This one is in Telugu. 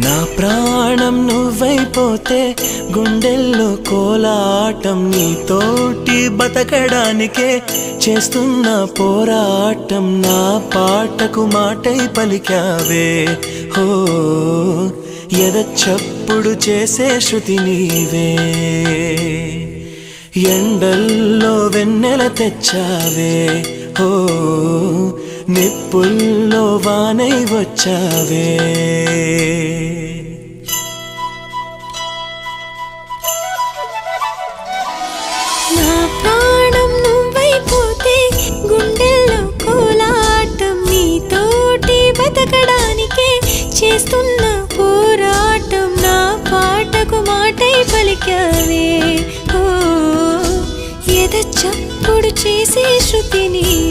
నా ప్రాణం నువ్వైపోతే గుండెల్లో కోలాటం నీతోటి బతకడానికే చేస్తున్న పోరాటం నా పాటకు మాటై పలికావే హో ఎద చప్పుడు చేసే శృతి నీవే ఎండల్లో వెన్నెల తెచ్చావే హో నిప్పుల్లో వానై వచ్చావే నా ప్రాణం నువ్వైపోతే గుండెల్లో కోలాటం నీతోటి బతకడానికే చేస్తున్న పోరాటం నా పాటకు మాటై పలికావే ఓ ఎద చప్పుడు చేసే శృతి నీవే